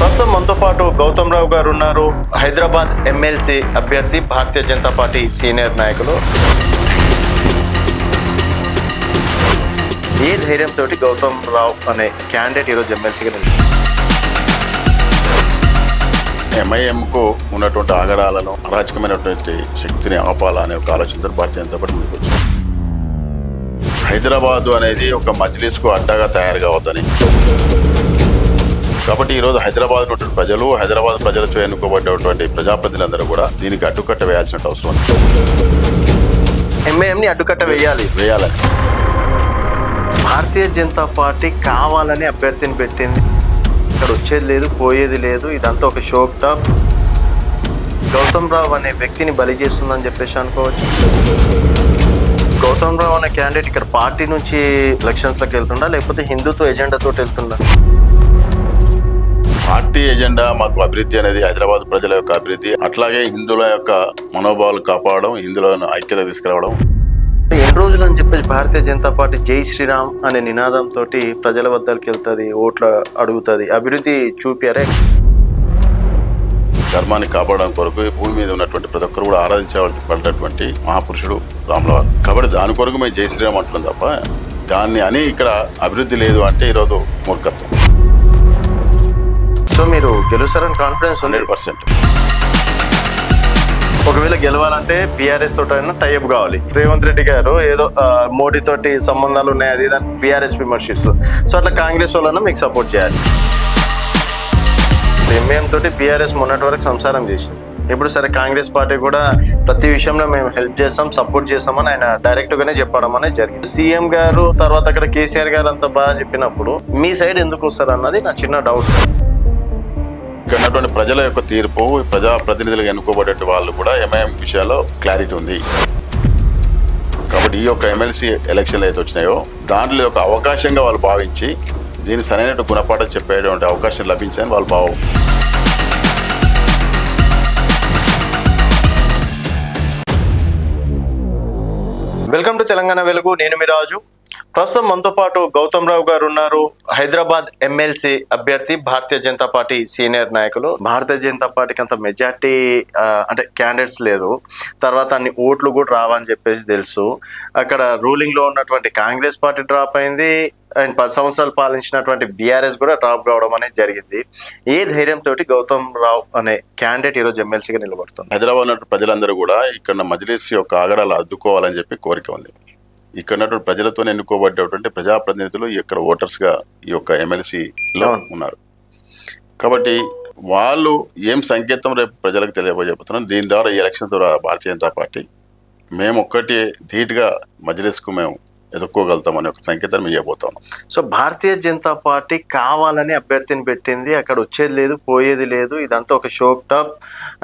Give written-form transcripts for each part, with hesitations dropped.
ప్రస్తుతం మనతో పాటు గౌతమ్ రావు గారు ఉన్నారు. హైదరాబాద్ ఎమ్మెల్సీ అభ్యర్థి, భారతీయ జనతా పార్టీ సీనియర్ నాయకులు. ఏ ధైర్యంతో గౌతమ్ రావు అనే క్యాండిడేట్ ఈరోజు ఎమ్మెల్సీగా నిలిచారు? ఎంఐఎంకు ఉన్నటువంటి ఆగడాలను, అరాచకమైనటువంటి శక్తిని ఆపాలనే ఒక ఆలోచనతో భారతీయ జనతా పార్టీ ముందుకు వచ్చింది. హైదరాబాదు అనేది ఒక మజ్లిస్కు అడ్డాగా తయారు కావద్దని, కాబట్టి ఈరోజు హైదరాబాద్ ఉన్నటువంటి ప్రజలు, హైదరాబాద్ ప్రజలతో ఎన్నుకోబడ్డటువంటి ప్రజాప్రతినిధులందరూ కూడా దీనికి అడ్డుకట్ట వేయాల్సిన అవసరం ఉంది. ఎంఐఎంని అడ్డుకట్ట వేయాలని భారతీయ జనతా పార్టీ కావాలని అభ్యర్థిని పెట్టింది. ఇక్కడ వచ్చేది లేదు, పోయేది లేదు, ఇదంతా ఒక షోక్ టాప్. గౌతమ్ రావు అనే వ్యక్తిని బలి చేస్తుందని చెప్పేసి అనుకోవచ్చు. గౌతమ్ రావు అనే క్యాండిడేట్ ఇక్కడ పార్టీ నుంచి ఎలక్షన్స్లోకి వెళ్తుండా, లేకపోతే హిందుత్వ ఎజెండాతో వెళ్తుండా? పార్టీ ఎజెండా మాకు అభివృద్ధి అనేది, హైదరాబాద్ ప్రజల యొక్క అభివృద్ధి, అట్లాగే హిందువుల యొక్క మనోభావాలు కాపాడడం, హిందువులను ఐక్యత తీసుకురావడం. ఎన్ని రోజులు అని చెప్పేసి భారతీయ జనతా పార్టీ జై శ్రీరామ్ అనే నినాదంతో ప్రజల వద్దకు వెళ్తుంది, ఓట్లు అడుగుతుంది, అభివృద్ధి చూపారే. ధర్మాన్ని కాపాడడం కొరకు భూమి మీద ఉన్నటువంటి ప్రతి ఒక్కరు కూడా ఆరాధించబడినటువంటి మహాపురుషుడు రాములవారు. కాబట్టి దాని కొరకు మేము జై శ్రీరామ్ అంటున్నాం తప్ప దాన్ని అని ఇక్కడ అభివృద్ధి లేదు అంటే ఈరోజు మూర్ఖత్వం. సో మీరు గెలుస్తారని కాన్ఫిడెన్స్ ఉంది? 100%. ఒకవేళ గెలవాలంటే బీఆర్ఎస్ తోటి అయినా టైఅప్ కావాలి. రేవంత్ రెడ్డి గారు ఏదో మోడీ తోటి సంబంధాలు ఉన్నాయి, అది ఇదని బీఆర్ఎస్ విమర్శిస్తుంది. సో అట్లా కాంగ్రెస్ వాళ్ళన్నా మీకు సపోర్ట్ చేయాలి. ఎంఐఎం తోటి బీఆర్ఎస్ మొన్నటి వరకు సంసారం చేసింది. ఇప్పుడు సరే కాంగ్రెస్ పార్టీ కూడా ప్రతి విషయంలో మేము హెల్ప్ చేస్తాం, సపోర్ట్ చేస్తామని ఆయన డైరెక్ట్గానే చెప్పడం అనేది జరిగింది. సీఎం గారు తర్వాత అక్కడ కేసీఆర్ గారు అంతా బాగా చెప్పినప్పుడు మీ సైడ్ ఎందుకు వస్తారు అన్నది నా చిన్న డౌట్. ఇక్కడ ఉన్నటువంటి ప్రజల యొక్క తీర్పు, ప్రజాప్రతినిధులుగా ఎన్నుకోబడే వాళ్ళు కూడా ఎంఐఎం విషయాల్లో క్లారిటీ ఉంది. కాబట్టి ఈ యొక్క ఎమ్మెల్సీ ఎలక్షన్లు అయితే వచ్చినాయో దాంట్లో ఒక అవకాశంగా వాళ్ళు భావించి దీన్ని సరైన గుణపాఠం చెప్పేటువంటి అవకాశం లభించని వాళ్ళ భావం. వెల్కమ్ టు తెలంగాణ వెలుగు. నేను మీ రాజు. ప్రస్తుతం మనతో పాటు గౌతమ్ రావు గారు ఉన్నారు. హైదరాబాద్ ఎమ్మెల్సీ అభ్యర్థి, భారతీయ జనతా పార్టీ సీనియర్ నాయకులు. భారతీయ జనతా పార్టీకి అంత మెజార్టీ అంటే క్యాండిడేట్స్ లేరు, తర్వాత అన్ని ఓట్లు కూడా రావని చెప్పేసి తెలుసు. అక్కడ రూలింగ్ లో ఉన్నటువంటి కాంగ్రెస్ పార్టీ డ్రాప్ అయింది, అండ్ 10 సంవత్సరాలు పాలించినటువంటి బీఆర్ఎస్ కూడా డ్రాప్ కావడం అనేది జరిగింది. ఏ ధైర్యంతో గౌతమ్ రావు అనే క్యాండిడేట్ ఈరోజు ఎమ్మెల్సీగా నిలబడుతుంది? హైదరాబాద్ ఉన్న ప్రజలందరూ కూడా ఇక్కడ మజ్లిస్ యొక్క ఆగడాలు అడ్డుకోవాలని చెప్పి కోరిక ఉంది. ఇక్కడ ఉన్నటువంటి ప్రజలతో ఎన్నుకోబడ్డటువంటి ప్రజాప్రతినిధులు ఇక్కడ ఓటర్స్గా ఈ యొక్క ఎమ్మెల్సీలో ఉన్నారు. కాబట్టి వాళ్ళు ఏం సంకేతం రేపు ప్రజలకు తెలియజేస్తున్నాం, దీని ద్వారా ఈ ఎలక్షన్ ద్వారా భారతీయ జనతా పార్టీ మేము ఒక్కటి ధీటుగా మజ్లిస్కు మేము ఎదుర్కోగలుగుతామని ఒక సంకేతాన్ని మేము ఇవ్వబోతాం. సో భారతీయ జనతా పార్టీ కావాలని అభ్యర్థిని పెట్టింది. అక్కడ వచ్చేది లేదు, పోయేది లేదు, ఇదంతా ఒక షోక్ టాప్.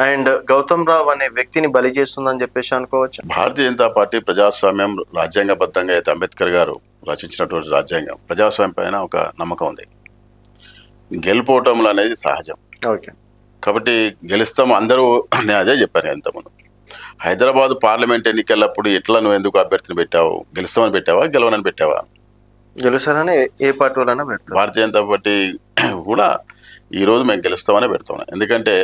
అండ్ గౌతమ్ రావు అనే వ్యక్తిని బలి చేస్తుందని చెప్పేసి అనుకోవచ్చు. భారతీయ జనతా పార్టీ ప్రజాస్వామ్యం, రాజ్యాంగబద్ధంగా అయితే అంబేద్కర్ గారు రచించినటువంటి రాజ్యాంగం, ప్రజాస్వామ్యం పైన ఒక నమ్మకం ఉంది. గెలుపోవటంలో అనేది సహజం. ఓకే, కాబట్టి గెలుస్తాము అందరూ. నేను అదే చెప్పాను ఇంతకుముందు. హైదరాబాద్ పార్లమెంట్ ఎన్నికలప్పుడు ఎట్లా నువ్వు ఎందుకు అభ్యర్థిని పెట్టావు? గెలుస్తామని పెట్టావా, గెలవనని పెట్టావా? గెలుస్తారని ఏ పార్టీ వాళ్ళైనా పెడతారు. భారతీయ జనతా పార్టీ కూడా ఈరోజు మేము గెలుస్తామని పెడతాం. ఎందుకంటే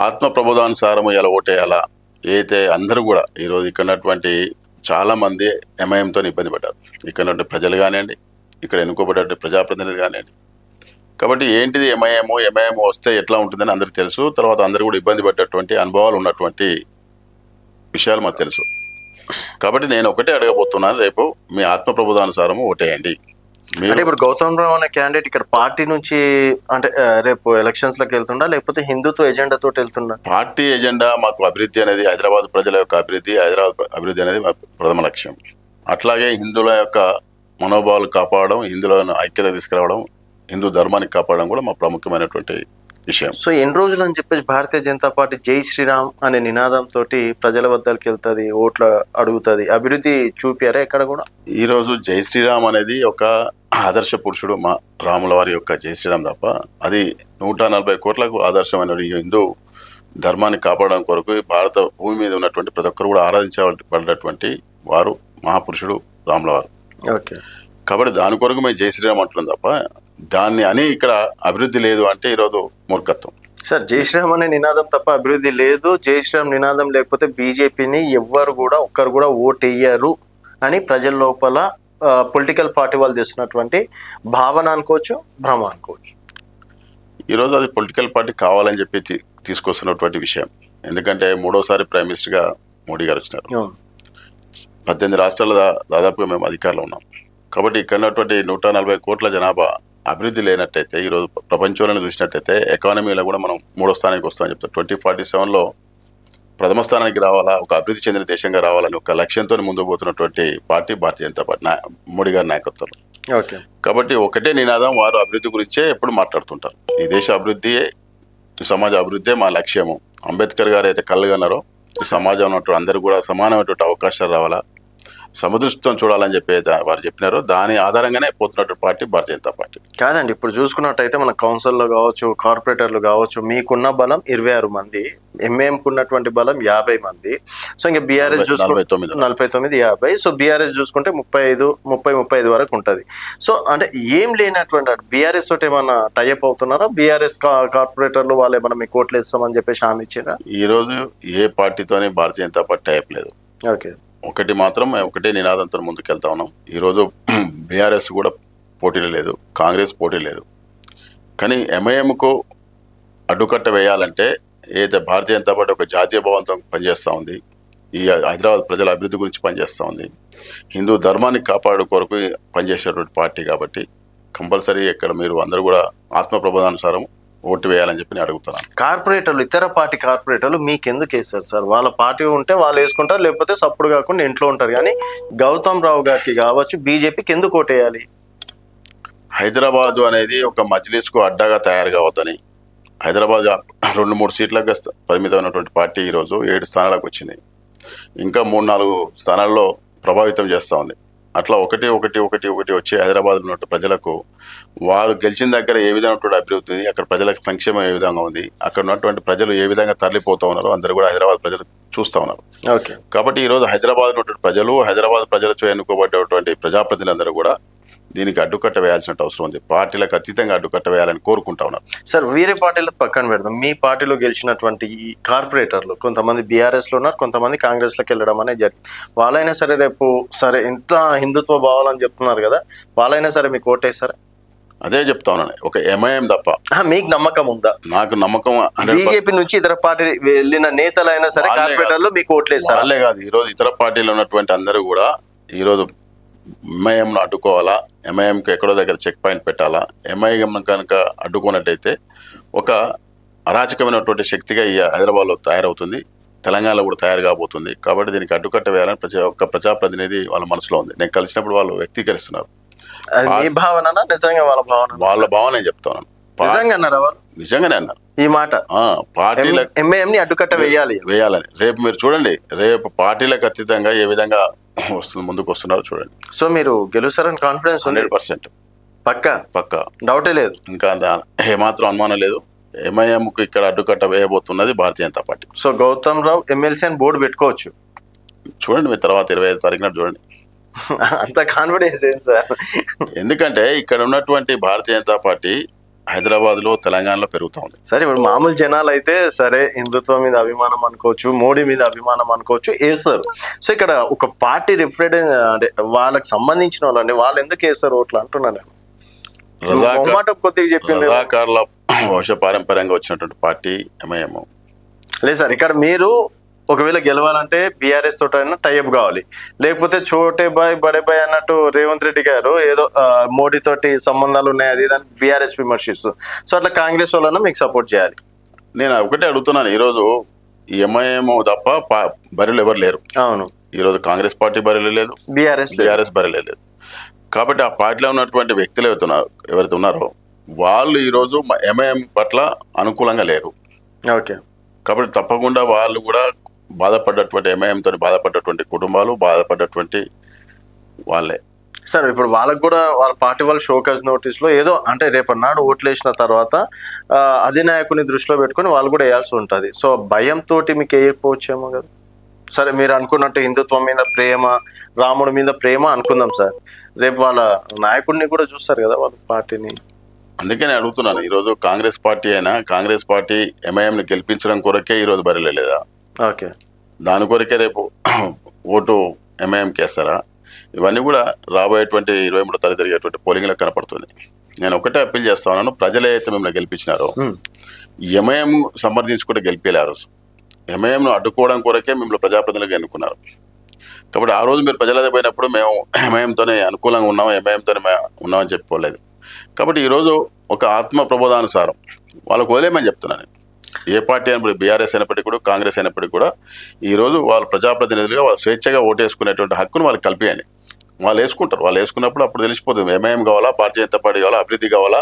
ఆత్మ ప్రబోధానుసారము ఇలా ఓటేయాలా. అయితే అందరూ కూడా ఈరోజు ఇక్కడ ఉన్నటువంటి చాలామంది ఎంఐఎంతో ఇబ్బంది పడ్డారు. ఇక్కడ ఉన్నటువంటి ప్రజలు కానివ్వండి, ఇక్కడ ఎన్నుకోబడే ప్రజాప్రతినిధులు కానివ్వండి. కాబట్టి ఏంటిది ఎంఐఎం వస్తే ఎట్లా ఉంటుందని అందరికీ తెలుసు. తర్వాత అందరూ కూడా ఇబ్బంది పడ్డటువంటి అనుభవాలు ఉన్నటువంటి విషయాలు మాకు తెలుసు. కాబట్టి నేను ఒకటే అడగబోతున్నాను, రేపు మీ ఆత్మ ప్రబోధానుసారము ఓటేయండి. అంటే ఇప్పుడు గౌతమ్ రావు అనే క్యాండిడేట్ ఇక్కడ పార్టీ నుంచి అంటే రేపు ఎలక్షన్స్ లోకి వెళ్తుండా, లేకపోతే హిందుత్వ ఎజెండాతో వెళ్తుండా? పార్టీ ఎజెండా మాకు అభివృద్ధి అనేది, హైదరాబాద్ ప్రజల యొక్క అభివృద్ధి, హైదరాబాద్ అభివృద్ధి అనేది మా ప్రథమ లక్ష్యం. అట్లాగే హిందువుల యొక్క మనోభావాలు కాపాడడం, హిందువులను ఐక్యత తీసుకురావడం, హిందూ ధర్మానికి కాపాడడం కూడా మా ప్రాముఖ్యమైనటువంటి విషయం. సో ఎన్ని రోజులు అని చెప్పేసి భారతీయ జనతా పార్టీ జై శ్రీరామ్ అనే నినాదంతో ప్రజల వద్దకు వెళ్తుంది, ఓట్లు అడుగుతుంది, అభివృద్ధి చూపారే ఎక్కడ కూడా? ఈరోజు జై శ్రీరామ్ అనేది ఒక ఆదర్శ పురుషుడు మా రాముల వారి యొక్క జై శ్రీరామ్ తప్ప అది 140 కోట్లకు ఆదర్శమైన హిందూ ధర్మాన్ని కాపాడడం కొరకు భారత భూమి మీద ఉన్నటువంటి ప్రతి ఒక్కరు కూడా ఆరాధించబడినటువంటి వారు మహాపురుషుడు రాముల వారు. ఓకే, కాబట్టి దాని కొరకు మేము జై శ్రీరామ్ అంటున్నాం తప్ప దాన్ని అని ఇక్కడ అభివృద్ధి లేదు అంటే ఈరోజు మూర్ఖత్వం. సార్ జై శ్రీరామ్ అనే నినాదం తప్ప అభివృద్ధి లేదు, జై శ్రీరామ్ నినాదం లేకపోతే బీజేపీని ఒక్కరు కూడా ఓటెయ్యరు అని ప్రజల లోపల పొలిటికల్ పార్టీ వాళ్ళు చేస్తున్నటువంటి భావన అనుకోవచ్చు, భ్రమ అనుకోవచ్చు. ఈరోజు అది పొలిటికల్ పార్టీ కావాలని చెప్పి తీసుకొస్తున్నటువంటి విషయం. ఎందుకంటే 3వసారి ప్రైమ్ మినిస్టర్గా మోడీ గారు వచ్చినారు. 18 రాష్ట్రాల దాదాపుగా మేము అధికారంలో ఉన్నాం. కాబట్టి ఇక్కడ ఉన్నటువంటి 140 కోట్ల జనాభా అభివృద్ధి లేనట్టయితే ఈరోజు ప్రపంచంలో చూసినట్టయితే ఎకానమీలో కూడా మనం 3వ స్థానానికి వస్తామని చెప్తాం. 2047లో ప్రథమ స్థానానికి రావాలా, ఒక అభివృద్ధి చెందిన దేశంగా రావాలని ఒక లక్ష్యంతో ముందుకు పోతున్నటువంటి పార్టీ భారతీయ జనతా పార్టీ, మోడీ గారి నాయకత్వంలో. ఓకే. కాబట్టి ఒకటే నినాదం, వారు అభివృద్ధి గురించే ఎప్పుడు మాట్లాడుతుంటారు. ఈ దేశ అభివృద్ధియే, ఈ సమాజ అభివృద్ధే మా లక్ష్యము. అంబేద్కర్ గారు అయితే కళ్ళగన్నారో ఈ సమాజంలో ఉన్నటువంటి అందరూ కూడా సమానమైనటువంటి అవకాశాలు రావాలా, సమదృష్టితో చూడాలని చెప్పి వారు చెప్పినారో దాని ఆధారంగానే పోతున్నటువంటి పార్టీ భారతీయ జనతా పార్టీ. కాదండి, ఇప్పుడు చూసుకున్నట్టయితే మన కౌన్సిల్లో కావచ్చు, కార్పొరేటర్లు కావచ్చు, మీకున్న బలం 26 మంది, ఎంఏఎంకు ఉన్నటువంటి బలం 50 మంది. సో ఇంకా బీఆర్ఎస్ చూసుకుంటే 49, 50. సో బీఆర్ఎస్ చూసుకుంటే 35 వరకు ఉంటుంది. సో అంటే ఏం లేనటువంటి బీఆర్ఎస్ తోటి ఏమన్నా టైఅప్ అవుతున్నారా? బీఆర్ఎస్ కార్పొరేటర్లు వాళ్ళు ఏమన్నా మీకు ఓట్లు వేస్తామని చెప్పేసి హామీ ఇచ్చారా? ఈరోజు ఏ పార్టీతోనే భారతీయ జనతా పార్టీ టైఅప్ లేదు. ఓకే. ఒకటి మాత్రం, ఒకటే నినాదంతో ముందుకెళ్తా ఉన్నాం. ఈరోజు బీఆర్ఎస్ కూడా పోటీలు లేదు, కాంగ్రెస్ పోటీ లేదు. కానీ ఎంఐఎంకు అడ్డుకట్ట వేయాలంటే ఏదైతే భారతీయ జనతా పార్టీ ఒక జాతీయ భావంతో పనిచేస్తూ ఉంది, ఈ హైదరాబాద్ ప్రజల అభివృద్ధి గురించి పనిచేస్తూ ఉంది, హిందూ ధర్మాన్ని కాపాడు కొరకు పనిచేసేటువంటి పార్టీ. కాబట్టి కంపల్సరీ ఇక్కడ మీరు అందరూ కూడా ఆత్మ ప్రబోధానుసారం ఓటు వేయాలని చెప్పి నేను అడుగుతున్నాను. కార్పొరేటర్లు, ఇతర పార్టీ కార్పొరేటర్లు మీకు ఎందుకు వేస్తారు సార్? వాళ్ళ పార్టీ ఉంటే వాళ్ళు వేసుకుంటారు, లేకపోతే సప్పుడు కాకుండా ఇంట్లో ఉంటారు. కానీ గౌతమ్ రావు గారికి కావచ్చు, బీజేపీకి ఎందుకు ఓటేయాలి? హైదరాబాదు అనేది ఒక మజ్లిస్కు అడ్డాగా తయారు కావద్దని, హైదరాబాద్ 2-3 సీట్లకు పరిమితమైనటువంటి పార్టీ ఈరోజు 7 స్థానాలకు వచ్చింది. ఇంకా 3-4 స్థానాల్లో ప్రభావితం చేస్తూ ఉంది. అట్లా ఒకటి వచ్చి హైదరాబాద్లో ఉన్న ప్రజలకు వారు గెలిచిన దగ్గర ఏ విధమైనటువంటి అభివృద్ధి ఉంది, అక్కడ ప్రజలకు సంక్షేమం ఏ విధంగా ఉంది, అక్కడ ఉన్నటువంటి ప్రజలు ఏ విధంగా తరలిపోతూ ఉన్నారో అందరూ కూడా హైదరాబాద్ ప్రజలు చూస్తూ ఉన్నారు. ఓకే. కాబట్టి ఈరోజు హైదరాబాద్ ఉన్నటువంటి ప్రజలు, హైదరాబాద్ ప్రజలతో ఎన్నుకోబడ్డటువంటి ప్రజాప్రతినిధులందరూ కూడా దీనికి అడ్డుకట్ట వేయాల్సిన అవసరం ఉంది. పార్టీలకు అతీతంగా అడ్డుకట్ట వేయాలని కోరుకుంటా ఉన్నారు. సార్ వేరే పార్టీలకు పక్కన పెడదాం, మీ పార్టీలో గెలిచినటువంటి ఈ కార్పొరేటర్లు కొంతమంది బీఆర్ఎస్లో ఉన్నారు, కొంతమంది కాంగ్రెస్లోకి వెళ్ళడం అనేది జరిగింది. వాళ్ళైనా సరే రేపు సరే ఎంత హిందుత్వ భావాలని చెప్తున్నారు కదా, వాళ్ళైనా సరే మీకు ఓటేస్తారా? అదే చెప్తా ఉన్నాను, ఒక ఎంఐఎం తప్ప. మీకు నమ్మకం ఉందా? నాకు నమ్మకం. బీజేపీ నుంచి ఇతర పార్టీ వెళ్ళిన నేతలైనా సరే కార్పొరేటర్లు మీకు ఓట్లేస్తారు? వాళ్ళే కాదు, ఈరోజు ఇతర పార్టీలో ఉన్నటువంటి అందరూ కూడా ఈరోజు ఎంఐఎంను అడ్డుకోవాలా, ఎంఐఎంకి ఎక్కడో దగ్గర చెక్ పాయింట్ పెట్టాలా. ఎంఐఎం కనుక అడ్డుకున్నట్టయితే ఒక అరాచకమైనటువంటి శక్తిగా ఈ హైదరాబాద్లో తయారవుతుంది, తెలంగాణలో కూడా తయారు కాబోతుంది. కాబట్టి దీనికి అడ్డుకట్ట వేయాలని ప్రజాప్రతినిధి వాళ్ళ మనసులో ఉంది. నేను కలిసినప్పుడు వాళ్ళు వ్యక్తీకరిస్తున్నారు. వాళ్ళ భావన నేను చెప్తాను. నిజంగానే అన్నారు ఈ మాట. పార్టీలకు ఎంఐఎంని అడ్డుకట్ట వేయాలని. రేపు మీరు చూడండి, రేపు పార్టీలకు అతీతంగా ఏ విధంగా ముందుకు వస్తున్నారు చూడండి. సో మీరు గెలుస్తారని కాన్ఫిడెన్స్ 100% పక్కా, డౌటే లేదు, ఇంకా ఏమాత్రం అనుమానం లేదు. ఎంఐఎంకు ఇక్కడ అడ్డుకట్ట వేయబోతున్నది భారతీయ జనతా పార్టీ. సో గౌతమ్ రావు ఎమ్మెల్సీ అని బోర్డు పెట్టుకోవచ్చు. చూడండి మీరు తర్వాత 25 తారీఖున చూడండి. అంత కాన్ఫిడెన్స్ ఏం సార్? ఎందుకంటే ఇక్కడ ఉన్నటువంటి భారతీయ జనతా పార్టీ హైదరాబాద్లో, తెలంగాణలో పెరుగుతూ ఉంది. సరే, ఇప్పుడు మామూలు జనాలు అయితే సరే హిందుత్వం మీద అభిమానం అనుకోవచ్చు, మోడీ మీద అభిమానం అనుకోవచ్చు, వేస్తారు. సో ఇక్కడ ఒక పార్టీ రిప్రజెంట్ అంటే వాళ్ళకి సంబంధించిన వాళ్ళండి, వాళ్ళు ఎందుకు వేస్తారు ఓట్లు అంటున్నాను. కొద్దిగా చెప్పింది రజాకార్ల వంశపారంపర్యంగా వచ్చినటువంటి పార్టీ ఎంఐఎం. లేదు సార్, ఇక్కడ మీరు ఒకవేళ గెలవాలంటే బీఆర్ఎస్ తోటైనా టైఅప్ కావాలి, లేకపోతే చోటే బాయ్ బడే బాయ్ అన్నట్టు రేవంత్ రెడ్డి గారు ఏదో మోడీ తోటి సంబంధాలు ఉన్నాయి అది దాన్ని బీఆర్ఎస్ విమర్శిస్తూ, సో అట్లా కాంగ్రెస్ వాళ్ళన్నా మీకు సపోర్ట్ చేయాలి. నేను ఒకటే అడుగుతున్నాను, ఈరోజు ఈ ఎంఐఎం తప్ప బరిలో ఎవరు లేరు. అవును, ఈరోజు కాంగ్రెస్ పార్టీ బరిలో లేదు, బీఆర్ఎస్ బరిలో లేదు. కాబట్టి ఆ పార్టీలో ఉన్నటువంటి వ్యక్తులు ఎవరైతే ఉన్నారో వాళ్ళు ఈరోజు ఎంఐఎం పట్ల అనుకూలంగా లేరు. ఓకే. కాబట్టి తప్పకుండా వాళ్ళు కూడా బాధపడ్డటువంటి, ఎంఐఎంతో బాధపడ్డటువంటి కుటుంబాలు, బాధపడ్డటువంటి వాళ్ళే. సార్ ఇప్పుడు వాళ్ళకు కూడా వాళ్ళ పార్టీ వాళ్ళు షోకాజ్ నోటీస్లో ఏదో అంటే రేపటి నాడు ఓట్లు వేసిన తర్వాత అధినాయకుని దృష్టిలో పెట్టుకుని వాళ్ళు కూడా వేయాల్సి ఉంటుంది. సో భయంతో మీకు వేయకపోవచ్చేమో కదా. సరే మీరు అనుకున్నట్టు హిందుత్వం మీద ప్రేమ, రాముడి మీద ప్రేమ అనుకుందాం సార్, రేపు వాళ్ళ నాయకుడిని కూడా చూస్తారు కదా వాళ్ళ పార్టీని. అందుకనే అడుగుతున్నాను, ఈరోజు కాంగ్రెస్ పార్టీ అయినా కాంగ్రెస్ పార్టీ ఎంఐఎంని గెలిపించడం కొరకే ఈరోజు బరిలో లేదా? ఓకే. దాని కొరకే రేపు ఓటు ఎంఐఎంకి వేస్తారా? ఇవన్నీ కూడా రాబోయేటువంటి 23వ తారీఖు జరిగేటువంటి పోలింగ్లో కనపడుతుంది. నేను ఒకటే అప్పీల్ చేస్తా ఉన్నాను, ప్రజలే అయితే మిమ్మల్ని గెలిపించినారో ఎంఐఎం సమర్థించుకుంటే గెలిపేలారు. ఎంఐఎంను అడ్డుకోవడం కొరకే మిమ్మల్ని ప్రజాప్రతినిధులుగా ఎన్నుకున్నారు. కాబట్టి ఆ రోజు మీరు ప్రజలదే పోయినప్పుడు మేము ఎంఐఎంతోనే అనుకూలంగా ఉన్నాం, ఎంఐఎంతోనే ఉన్నామని చెప్పుకోలేదు. కాబట్టి ఈరోజు ఒక ఆత్మ ప్రబోధానుసారం వాళ్ళకు వదిలేమని చెప్తున్నాను. ఏ పార్టీ అయినప్పుడు, బీఆర్ఎస్ అయినప్పటికీ కూడా, కాంగ్రెస్ అయినప్పటికీ కూడా, ఈరోజు వాళ్ళు ప్రజాప్రతినిధులుగా వాళ్ళు స్వేచ్ఛగా ఓటేసుకునేటువంటి హక్కును వాళ్ళకి కల్పియండి. వాళ్ళు వేసుకుంటారు. వాళ్ళు వేసుకున్నప్పుడు అప్పుడు తెలిసిపోతుంది ఎంఐఎం కావాలా, భారతీయ జనతా పార్టీ కావాలా, అభివృద్ధి కావాలా,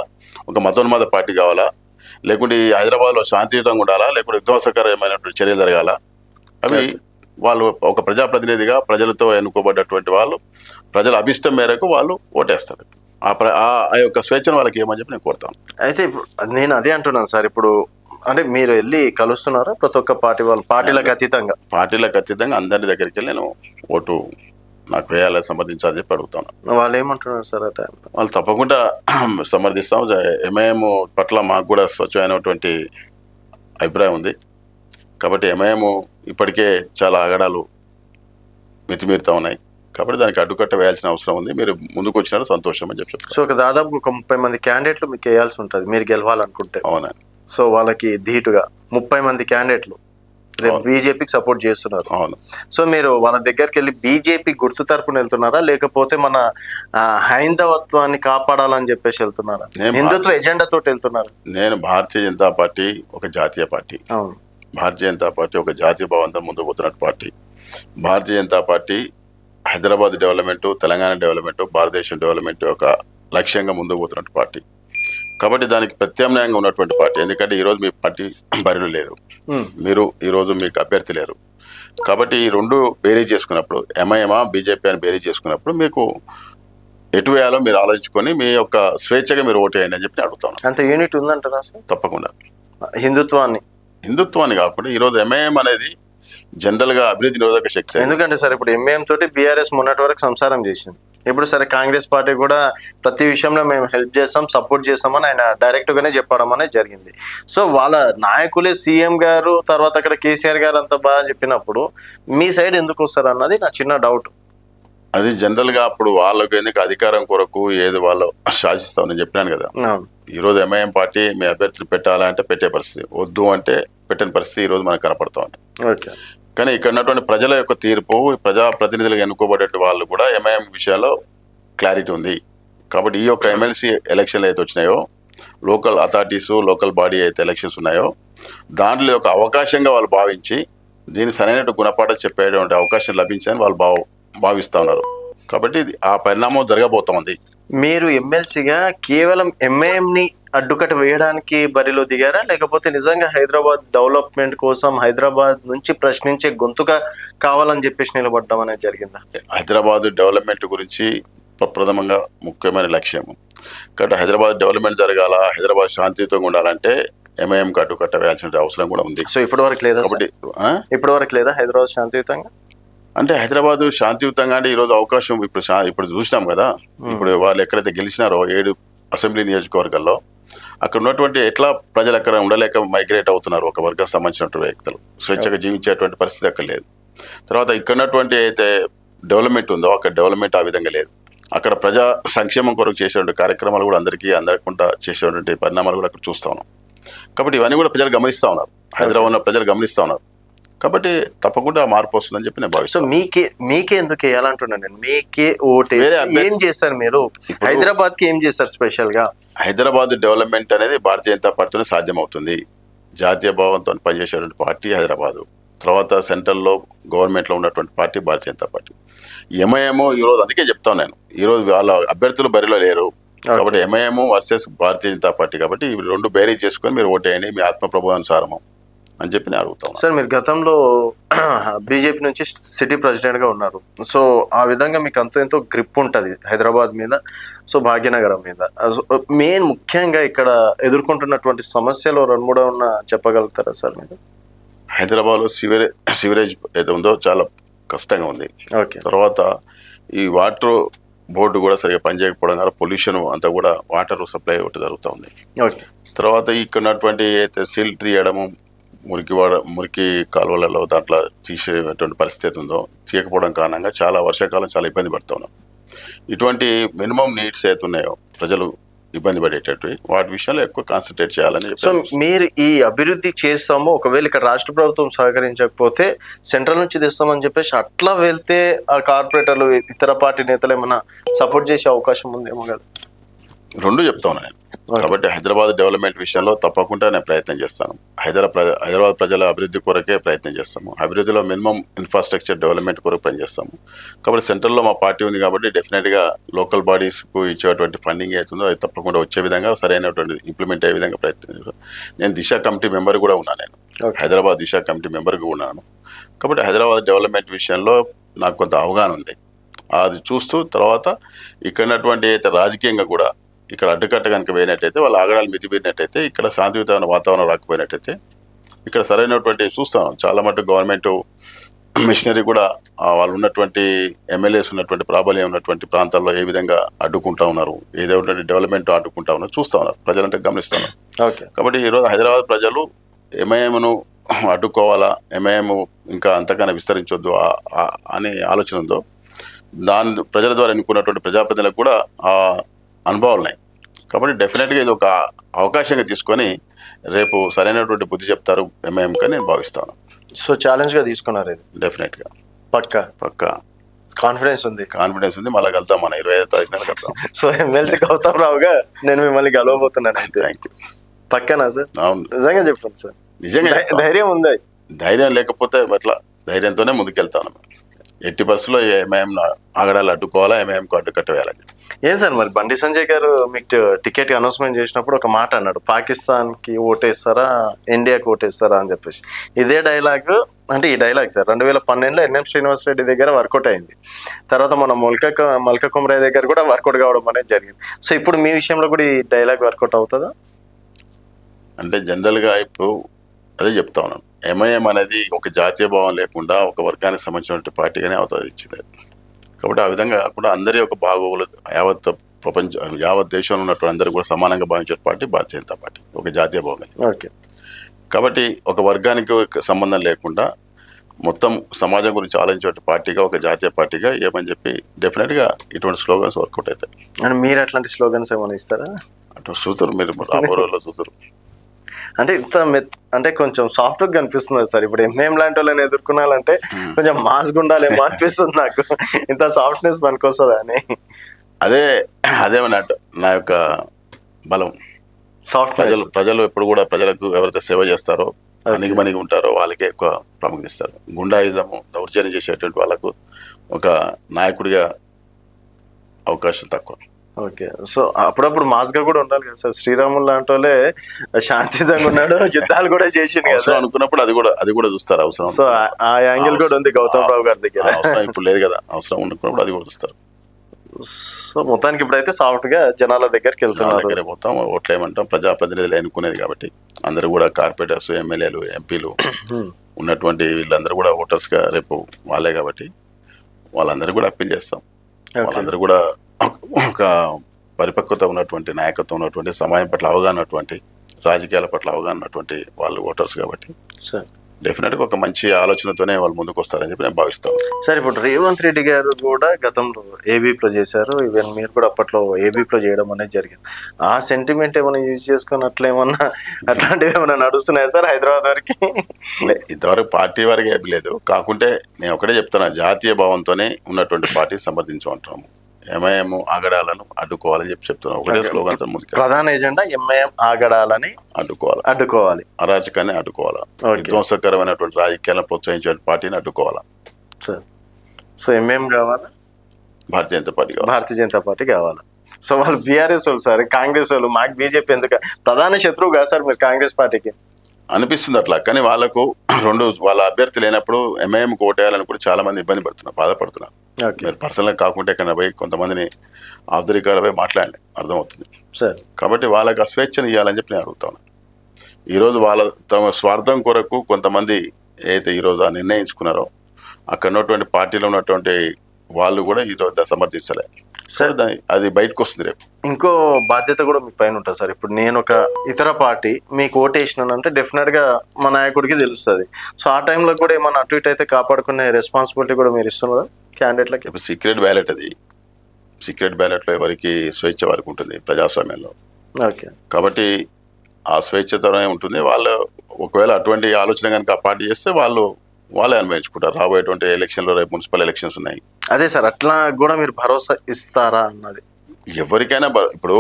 ఒక మతోన్మాద పార్టీ కావాలా, లేకుంటే ఈ హైదరాబాద్లో శాంతియుతంగా ఉండాలా, లేకుంటే విధ్వంసకరమైనటువంటి చర్యలు జరగాల. అవి వాళ్ళు ఒక ప్రజాప్రతినిధిగా ప్రజలతో ఎన్నుకోబడ్డటువంటి వాళ్ళు ప్రజల అభిష్టం మేరకు వాళ్ళు ఓటేస్తారు. ఆ యొక్క స్వేచ్ఛను వాళ్ళకి ఏమని చెప్పి నేను కోరుతాను. అయితే ఇప్పుడు నేను అదే అంటున్నాను సార్, ఇప్పుడు అంటే మీరు వెళ్ళి కలుస్తున్నారా ప్రతి ఒక్క పార్టీ వాళ్ళు, పార్టీలకు అతీతంగా అందరి దగ్గరికి వెళ్ళి నేను ఓటు నాకు వేయాలని సమర్థించాలని చెప్పి అడుగుతాను. వాళ్ళు ఏమంటున్నారు సార్ ఆ టైంలో? వాళ్ళు తప్పకుండా సమర్థిస్తాం. ఎంఐఎం పట్ల మాకు కూడా స్వచ్ఛమైనటువంటి అభిప్రాయం ఉంది. కాబట్టి ఎంఐఎం ఇప్పటికే చాలా ఆగడాలు మితిమీరుతా ఉన్నాయి. కాబట్టి దానికి అడ్డుకట్ట వేయాల్సిన అవసరం ఉంది. మీరు ముందుకు వచ్చినారు, సంతోషం అని చెప్పి. సో ఒక దాదాపు 30 మంది క్యాండిడేట్లు మీకు వేయాల్సి ఉంటుంది మీరు గెలవాలనుకుంటే. అవునండి. సో వాళ్ళకి ధీటుగా 30 మంది క్యాండిడేట్లు రేపు బీజేపీకి సపోర్ట్ చేస్తున్నారు. అవును. సో మీరు వాళ్ళ దగ్గరికి వెళ్ళి బీజేపీ గుర్తు తరపున వెళ్తున్నారా, లేకపోతే మన హైందవత్వాన్ని కాపాడాలని చెప్పేసి వెళ్తున్నారా, హిందుత్వ ఎజెండాతో వెళ్తున్నారా? నేను భారతీయ జనతా పార్టీ ఒక జాతీయ పార్టీ. అవును. భారతీయ జనతా పార్టీ ఒక జాతీయ భావంతో ముందుకు పోతున్నట్టు party. Bharatiya Janata party Hyderabad development, Telangana development, Bharatadesam development ఒక లక్ష్యంగా ముందుకు పోతున్నట్టు పార్టీ. కాబట్టి దానికి ప్రత్యామ్నాయంగా ఉన్నటువంటి పార్టీ. ఎందుకంటే ఈరోజు మీ పార్టీ బరిలో లేదు, మీరు ఈరోజు మీకు అభ్యర్థి లేరు. కాబట్టి ఈ రెండు బేరీజ్ చేసుకున్నప్పుడు, ఎంఐఎమా బీజేపీ అని బేరీజ్ చేసుకున్నప్పుడు మీకు ఎటు వేయాలో మీరు ఆలోచించుకొని మీ యొక్క స్వేచ్ఛగా మీరు ఓటు వేయండి అని చెప్పి అడుగుతాను. అంత యూనిట్ ఉందంటారా సార్? తప్పకుండా. హిందుత్వాన్ని కాకుండా ఈరోజు ఎంఐఎం అనేది జనరల్గా అభివృద్ధి నిరోధక శక్తి. ఎందుకంటే సార్ ఇప్పుడు ఎంఐఎం తోటి బీఆర్ఎస్ మొన్నటి వరకు సంసారం చేసింది. ఇప్పుడు సరే కాంగ్రెస్ పార్టీ కూడా ప్రతి విషయంలో మేము హెల్ప్ చేస్తాం, సపోర్ట్ చేస్తామని ఆయన డైరెక్ట్ గానే చెప్పడం అనేది జరిగింది. సో వాళ్ళ నాయకులే సీఎం గారు, తర్వాత అక్కడ కేసీఆర్ గారు అంత బాగా చెప్పినప్పుడు మీ సైడ్ ఎందుకు వస్తారు అన్నది నా చిన్న డౌట్. అది జనరల్గా అప్పుడు వాళ్ళకు ఎందుకు అధికారం కొరకు ఏది వాళ్ళు శాసిస్తామని చెప్పినాను కదా. ఈరోజు ఎంఐఎం పార్టీ మీ అభ్యర్థులు పెట్టాలంటే పెట్టే పరిస్థితి, వద్దు అంటే పెట్టని పరిస్థితి ఈరోజు మనకు కనపడుతోంది. ఓకే. కానీ ఇక్కడ ఉన్నటువంటి ప్రజల యొక్క తీర్పు, ప్రజాప్రతినిధులుగా ఎన్నుకోబడే వాళ్ళు కూడా ఎంఐఎం విషయాల్లో క్లారిటీ ఉంది. కాబట్టి ఈ యొక్క ఎమ్మెల్సీ ఎలక్షన్లు అయితే వచ్చినాయో, లోకల్ అథారిటీసు, లోకల్ బాడీ అయితే ఎలక్షన్స్ ఉన్నాయో, దాంట్లో ఒక అవకాశంగా వాళ్ళు భావించి దీన్ని సరైన గుణపాఠం చెప్పేటువంటి అవకాశం లభించని వాళ్ళు భావిస్తూ ఉన్నారు. కాబట్టి ఆ పరిణామం జరగబోతోంది. మీరు ఎమ్మెల్సీగా కేవలం ఎంఐఎంని అడ్డుకట్ట వేయడానికి బరిలో దిగారా, లేకపోతే నిజంగా హైదరాబాద్ డెవలప్మెంట్ కోసం హైదరాబాద్ నుంచి ప్రశ్నించే గొంతుగా కావాలని చెప్పేసి నిలబడడం అనేది జరిగిందా? హైదరాబాద్ డెవలప్మెంట్ గురించి ప్రథమంగా ముఖ్యమైన లక్ష్యం. కాబట్టి హైదరాబాద్ డెవలప్మెంట్ జరగాల, హైదరాబాద్ శాంతియుతంగా ఉండాలంటే ఎంఐఎంకి అడ్డుకట్ట వేయాల్సిన అవసరం కూడా ఉంది. సో ఇప్పటివరకు లేదా? కాబట్టి ఇప్పటివరకు లేదా హైదరాబాద్ శాంతియుతంగా? అంటే హైదరాబాద్ శాంతియుతంగా అంటే ఈరోజు అవకాశం ఇప్పుడు చూసినాం కదా. ఇప్పుడు వాళ్ళు ఎక్కడైతే గెలిచినారో 7 అసెంబ్లీ నియోజకవర్గాల్లో అక్కడ ఉన్నటువంటి ఎట్లా ప్రజలు అక్కడ ఉండలేక మైగ్రేట్ అవుతున్నారు. ఒక వర్గం సంబంధించినటువంటి వ్యక్తులు స్వేచ్ఛగా జీవించేటువంటి పరిస్థితి అక్కడ లేదు. తర్వాత ఇక్కడ ఉన్నటువంటి అయితే డెవలప్మెంట్ ఉందో అక్కడ డెవలప్మెంట్ ఆ విధంగా లేదు. అక్కడ ప్రజా సంక్షేమం కొరకు చేసేటువంటి కార్యక్రమాలు కూడా అందకుండా చేసేటువంటి పరిణామాలు కూడా అక్కడ చూస్తూ ఉన్నాం. కాబట్టి ఇవన్నీ కూడా ప్రజలు గమనిస్తూ ఉన్నారు, హైదరాబాద్లో ప్రజలు గమనిస్తూ ఉన్నారు. కాబట్టి తప్పకుండా మార్పు వస్తుందని చెప్పి నేను భావిస్తాను. సో మీకే ఎందుకు వేయాలంటున్నాను నేను? మీకే ఓటు ఏం చేస్తారు మీరు? హైదరాబాద్కి ఏం చేస్తారు స్పెషల్గా? హైదరాబాద్ డెవలప్మెంట్ అనేది భారతీయ జనతా పార్టీతో సాధ్యమవుతుంది. జాతీయ భావంతో పనిచేసేటువంటి పార్టీ హైదరాబాదు. తర్వాత సెంట్రల్లో గవర్నమెంట్లో ఉన్నటువంటి party Bharatiya Janata party. MIM ఈరోజు అందుకే చెప్తాను నేను, ఈరోజు వాళ్ళ అభ్యర్థులు బరిలో లేరు. కాబట్టి ఎంఐఎం వర్సెస్ భారతీయ జనతా పార్టీ. కాబట్టి ఇవి రెండు బేరీ చేసుకొని మీరు ఓటేయండి మీ ఆత్మ ప్రబోధానుసారము అని చెప్పి నేను అడుగుతాను. సార్ మీరు గతంలో బీజేపీ నుంచి సిటీ ప్రెసిడెంట్గా ఉన్నారు. సో ఆ విధంగా మీకు ఎంతో గ్రిప్ ఉంటుంది హైదరాబాద్ మీద, సో భాగ్యనగరం మీద. మెయిన్ ముఖ్యంగా ఇక్కడ ఎదుర్కొంటున్నటువంటి సమస్యలు 2-3 ఉన్న చెప్పగలుగుతారా సార్ మీరు? హైదరాబాద్లో సివరేజ్ ఏదో ఉందో చాలా కష్టంగా ఉంది. ఓకే. తర్వాత ఈ వాటర్ బోర్డు కూడా సరిగా పనిచేయకపోవడం వల్ల పొల్యూషన్ అంతా కూడా వాటర్ సప్లై ఒకటి జరుగుతూ ఉంది. ఓకే. తర్వాత ఇక్కడ ఉన్నటువంటి అయితే సిల్ తీయడము, మురికి కాలువలలో దాంట్లో తీసేటువంటి పరిస్థితి ఉందో తీయకపోవడం కారణంగా చాలా వర్షాకాలం చాలా ఇబ్బంది పడుతూ ఉన్నాం. ఇటువంటి మినిమం నీడ్స్ అయితే ఉన్నాయో ప్రజలు ఇబ్బంది పడేటట్టు వాటి విషయంలో ఎక్కువ కాన్సన్ట్రేట్ చేయాలని సో మీరు ఈ అభివృద్ధి చేస్తాము, ఒకవేళ ఇక్కడ రాష్ట్ర ప్రభుత్వం సహకరించకపోతే సెంట్రల్ నుంచి తెస్తామని చెప్పేసి అట్లా వెళ్తే ఆ కార్పొరేటర్లు ఇతర పార్టీ నేతలు ఏమైనా సపోర్ట్ చేసే అవకాశం ఉందేమో కదా? రెండు చెప్తా ఉన్నాను నేను. కాబట్టి హైదరాబాద్ డెవలప్మెంట్ విషయంలో తప్పకుండా నేను ప్రయత్నం చేస్తాను. హైదరాబాద్ ప్రజల అభివృద్ధి కొరకే ప్రయత్నం చేస్తాము. అభివృద్ధిలో మినిమం ఇన్ఫ్రాస్ట్రక్చర్ డెవలప్మెంట్ కొరకు పనిచేస్తాము. కాబట్టి సెంట్రల్లో మా పార్టీ ఉంది కాబట్టి డెఫినెట్గా లోకల్ బాడీస్కు ఇచ్చేటువంటి ఫండింగ్ అవుతుందో అది తప్పకుండా వచ్చే విధంగా సరైనటువంటి ఇంప్లిమెంట్ అయ్యే విధంగా ప్రయత్నం చేస్తాను. నేను దిశ కమిటీ మెంబర్ కూడా ఉన్నాను. నేను హైదరాబాద్ దిశ కమిటీ మెంబర్గా ఉన్నాను. కాబట్టి హైదరాబాద్ డెవలప్మెంట్ విషయంలో నాకు కొంత అవగాహన ఉంది. అది చూస్తూ తర్వాత ఇక్కడ ఉన్నటువంటి అయితే రాజకీయంగా కూడా ఇక్కడ అడ్డుకట్ట కనుక పోయినట్టయితే వాళ్ళ ఆగడాలు మితిమీరినట్టయితే ఇక్కడ శాంతియుతమైన వాతావరణం రాకపోయినట్టయితే ఇక్కడ సరైనటువంటి చూస్తాం. చాలా మటుకు గవర్నమెంట్ మిషనరీ కూడా వాళ్ళు ఉన్నటువంటి ఎమ్మెల్యేస్ ఉన్నటువంటి ప్రాబల్యం ఉన్నటువంటి ప్రాంతాల్లో ఏ విధంగా అడ్డుకుంటా ఉన్నారు, ఏదో డెవలప్మెంట్ అడ్డుకుంటా ఉన్నారు చూస్తూ ఉన్నారు, ప్రజలంతా గమనిస్తున్నారు. ఓకే. కాబట్టి ఈరోజు హైదరాబాద్ ప్రజలు ఎంఐఎంను అడ్డుకోవాలా, ఎంఐఎం ఇంకా అంతకన్నా విస్తరించొద్దు అనే ఆలోచన ఉందో దాని ప్రజల ద్వారా ఎన్నుకున్నటువంటి ప్రజాప్రతినిధులకు కూడా ఆ అనుభవాలు ఉన్నాయి. కాబట్టి డెఫినెట్గా ఇది ఒక అవకాశంగా తీసుకొని రేపు సరైనటువంటి బుద్ధి చెప్తారు ఎంఐఎం కానీ నేను భావిస్తాను. సో ఛాలెంజ్గా తీసుకున్నారు ఇది? డెఫినెట్గా పక్కా కాన్ఫిడెన్స్ ఉంది మళ్ళీ కలుద్దాం, మన 25వ తారీఖున కలుద్దాం. సో ఎమ్మెల్సీ గౌతమ్ రావుగా నేను మిమ్మల్ని కలవబోతున్నాను. Thank you. పక్కనా సార్? అవును, నిజంగా చెప్పండి సార్. నిజంగా ధైర్యం ఉంది? ధైర్యం లేకపోతే ఎట్లా? ధైర్యంతోనే ముందుకెళ్తాను. ఎట్టి పరిస్థితుల్లో ఎంఐఎం ఆగడాలు అడ్డుకోవాలా, ఎంఐఎంకు అడ్డుకట్ట వేయాలని. ఏం సార్ మరి బండి సంజయ్ గారు మీకు టికెట్ అనౌన్స్మెంట్ చేసినప్పుడు ఒక మాట అన్నాడు, పాకిస్తాన్కి ఓటేస్తారా ఇండియాకి ఓటేస్తారా అని చెప్పేసి. ఇదే డైలాగ్ అంటే ఈ డైలాగ్ సార్ 2012లో ఎన్ఎం శ్రీనివాసరెడ్డి దగ్గర వర్కౌట్ అయింది. తర్వాత మన మల్క కుమరయ్య దగ్గర కూడా వర్కౌట్ కావడం అనేది జరిగింది. సో ఇప్పుడు మీ విషయంలో కూడా ఈ డైలాగ్ వర్కౌట్ అవుతుందా? అంటే జనరల్గా ఇప్పుడు అదే చెప్తా ఉన్నాను, ఎంఐఎం అనేది ఒక జాతీయ భావం లేకుండా ఒక వర్గానికి సంబంధించిన పార్టీగానే అవతరించింది. కాబట్టి ఆ విధంగా కూడా అందరి ఒక బాగోగులు యావత్ దేశంలో ఉన్నటువంటి అందరూ కూడా సమానంగా భావించే పార్టీ భారతీయ జనతా పార్టీ, ఒక జాతీయ భావం. ఓకే. కాబట్టి ఒక వర్గానికి సంబంధం లేకుండా మొత్తం సమాజం గురించి ఆలోచించే పార్టీగా, ఒక జాతీయ పార్టీగా ఏమని చెప్పి డెఫినెట్గా ఇటువంటి స్లోగన్స్ వర్కౌట్ అవుతాయి. అండ్ మీరు అట్లాంటి స్లోగన్స్ ఏమైనా ఇస్తారా? అటు చూస్తారు మీరు, రాబోయే రోజుల్లో చూస్తారు. అంటే ఇంత అంటే కొంచెం సాఫ్ట్ గా కనిపిస్తుంది సార్. ఇప్పుడు ఎంఏం లాంటి వాళ్ళని ఎదుర్కొనాలంటే కొంచెం మాస్గా ఉండాలేమో అనిపిస్తుంది నాకు. ఇంత సాఫ్ట్నెస్ పనికొస్తుందా అని. అదేమన్నట్టు నా యొక్క బలం. సాఫ్ట్ ప్రజలు ఎప్పుడు కూడా ప్రజలకు ఎవరైతే సేవ చేస్తారో, అణిగిమణిగి ఉంటారో వాళ్ళకే ఎక్కువ ప్రాముఖ్యత ఇస్తారు. గుండాయిజము, దౌర్జన్యం చేసేటువంటి వాళ్ళకు ఒక నాయకుడిగా అవకాశం తక్కువ. ఓకే. సో అప్పుడప్పుడు మాస్గా కూడా ఉండాలి కదా సార్. శ్రీరాములు లాంటి వాళ్ళే శాంతియుతంగా ఉన్నాడు, యుద్ధాలు కూడా చేసిండు కదా అనుకున్నప్పుడు అది కూడా చూస్తారు అవసరం. సో ఆ యాంగిల్ కూడా ఉంది గౌతమ్ రావు గారి దగ్గర. అవసరం ఇప్పుడు లేదు కదా, అవసరం ఉన్నప్పుడు అది కూడా చూస్తారు. సో మొత్తానికి ఇప్పుడైతే సాఫ్ట్ గా జనాల దగ్గరికి వెళ్తున్నారు. దగ్గర పోతాం, ఓట్లు ఏమంటాం, ప్రజాప్రతినిధులు ఎన్నుకునేది కాబట్టి అందరూ కూడా కార్పొరేటర్స్, ఎమ్మెల్యేలు, ఎంపీలు ఉన్నటువంటి వీళ్ళందరూ కూడా ఓటర్స్ గా రేపు వాళ్ళే కాబట్టి వాళ్ళందరూ కూడా అప్పీల్ చేస్తాం. వాళ్ళందరూ కూడా ఒక పరిపక్వత ఉన్నటువంటి నాయకత్వం ఉన్నటువంటి, సమాజం పట్ల అవగాహన ఉన్నటువంటి, రాజకీయాల పట్ల అవగాహన ఉన్నటువంటి వాళ్ళు ఓటర్స్ కాబట్టి డెఫినెట్గా ఒక మంచి ఆలోచనతోనే వాళ్ళు ముందుకు వస్తారని చెప్పి నేను భావిస్తాను. సార్ ఇప్పుడు రేవంత్ రెడ్డి గారు కూడా గతంలో ఏబీప్రో చేశారు, ఈవెన్ మీరు కూడా అప్పట్లో ఏబీప్రో చేయడం అనేది జరిగింది. ఆ సెంటిమెంట్ ఏమైనా యూజ్ చేసుకుని అట్లా ఏమన్నా అట్లాంటివి ఏమైనా నడుస్తున్నాయా సార్ హైదరాబాద్ వరకు? ఇంతవరకు పార్టీ వరకు ఏమీ లేదు. కాకుంటే నేను ఒకటే చెప్తాను, జాతీయ భావంతోనే ఉన్నటువంటి పార్టీ సమర్థించమంటున్నాము. ఎంఐఎం ఆగడాలను అడ్డుకోవాలని చెప్తున్నాను. ఒకటే స్లోగన్ ముందుకు. ప్రధాన ఎజెండా ఎంఐఎం ఆగడాలని అడ్డుకోవాలి, అరాచకాన్ని అడ్డుకోవాలా, విధ్వంసకరమైనటువంటి రాజకీయాలను ప్రోత్సహించే పార్టీని అడ్డుకోవాలా. సో ఎంఐఎం కావాలా, భారతీయ జనతా పార్టీ కావాలా. సో వాళ్ళు బీఆర్ఎస్ వాళ్ళు సార్, కాంగ్రెస్ వాళ్ళు మాకు బీజేపీ ఎందుకు ప్రధాన శత్రువు కాదు సార్ మీరు కాంగ్రెస్ పార్టీకి అనిపిస్తుంది అట్లా. కానీ వాళ్ళకు వాళ్ళ అభ్యర్థి లేనప్పుడు ఎంఐఎంకి ఓటేయాలని కూడా చాలా మంది ఇబ్బంది పడుతున్నారు, బాధపడుతున్నారు. మీరు పర్సనల్గా కాకుండా ఎక్కడ పోయి కొంతమందిని ఆఫ్ ది రికార్డ్ పోయి మాట్లాడండి, అర్థమవుతుంది. కాబట్టి వాళ్ళకి ఆ స్వేచ్ఛను ఇవ్వాలని చెప్పి నేను అడుగుతాను. ఈరోజు వాళ్ళ తమ స్వార్థం కొరకు కొంతమంది ఏదైతే ఈరోజు ఆ నిర్ణయించుకున్నారో అక్కడ ఉన్నటువంటి పార్టీలో ఉన్నటువంటి వాళ్ళు కూడా ఈరోజు సమర్థించలే. సార్ అది బయటకు వస్తుంది రేపు. ఇంకో బాధ్యత కూడా మీ పైన ఉంటుంది సార్. ఇప్పుడు నేను ఒక ఇతర పార్టీ మీకు ఓటేసినానంటే డెఫినెట్గా మా నాయకుడికి తెలుస్తుంది. సో ఆ టైంలో కూడా ఏమన్నా అటు ఇటు అయితే కాపాడుకునే రెస్పాన్సిబిలిటీ కూడా మీరు ఇస్తున్నారు క్యాండిడేట్లకి. ఇప్పుడు సీక్రెట్ బ్యాలెట్ అది, సీక్రెట్ బ్యాలెట్లో ఎవరికి స్వేచ్ఛ వరకు ఉంటుంది ప్రజాస్వామ్యంలో. ఓకే, కాబట్టి ఆ స్వేచ్ఛతోనే ఉంటుంది. వాళ్ళు ఒకవేళ అటువంటి ఆలోచన కనుక ఆ పార్టీ చేస్తే వాళ్ళే అనుభవించుకుంటారు. రాబోయేటువంటి ఎలక్షన్లో రేపు మున్సిపల్ ఎలక్షన్స్ ఉన్నాయి. అదే సార్, అట్లా కూడా మీరు భరోసా ఇస్తారా అన్నది. ఎవరికైనా ఇప్పుడు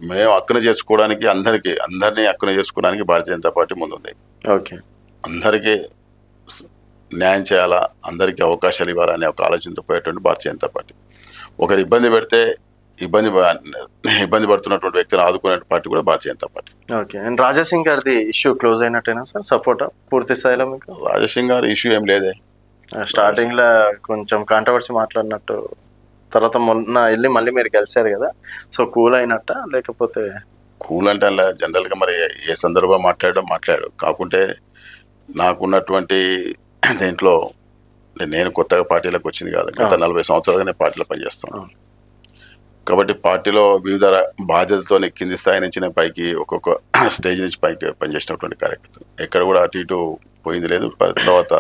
మేము హక్కును చేసుకోవడానికి అందరినీ హక్కును చేసుకోవడానికి భారతీయ జనతా పార్టీ ముందుంది. ఓకే, అందరికీ న్యాయం చేయాలా, అందరికీ అవకాశాలు ఇవ్వాలనే ఒక ఆలోచనతో పోయేటువంటి భారతీయ జనతా పార్టీ. ఒకరు ఇబ్బంది పెడితే ఇబ్బంది పడుతున్నటువంటి వ్యక్తిని ఆదుకునే పార్టీ కూడా Bharatiya Janata party. Okay. And Raja Singh గారిది ఇష్యూ క్లోజ్ అయినట్టేనా సార్? సపోర్ట్ పూర్తి స్థాయిలో మీకు? రాజాసింగ్ గారి ఇష్యూ ఏం లేదే. స్టార్టింగ్ లో కొంచెం కాంట్రవర్సీ మాట్లాడినట్టు, తర్వాత మొన్న వెళ్ళి మళ్ళీ మీరు కలిసారు కదా, సో కూల్ అయినట్ట లేకపోతే? కూల్ అంటే అలా జనరల్గా మరి ఏ సందర్భం మాట్లాడాడు కాకుంటే నాకున్నటువంటి దీంట్లో నేను కొత్తగా పార్టీలకు వచ్చింది కాదు. గత 40 సంవత్సరాలుగా నేను పార్టీలో పనిచేస్తాను. కాబట్టి పార్టీలో వివిధ బాధ్యతలతో కింది స్థాయి నుంచి నేను పైకి ఒక్కొక్క స్టేజ్ నుంచి పైకి పనిచేసినటువంటి కార్యకర్త ఎక్కడ కూడా అటు ఇటు పోయింది లేదు. తర్వాత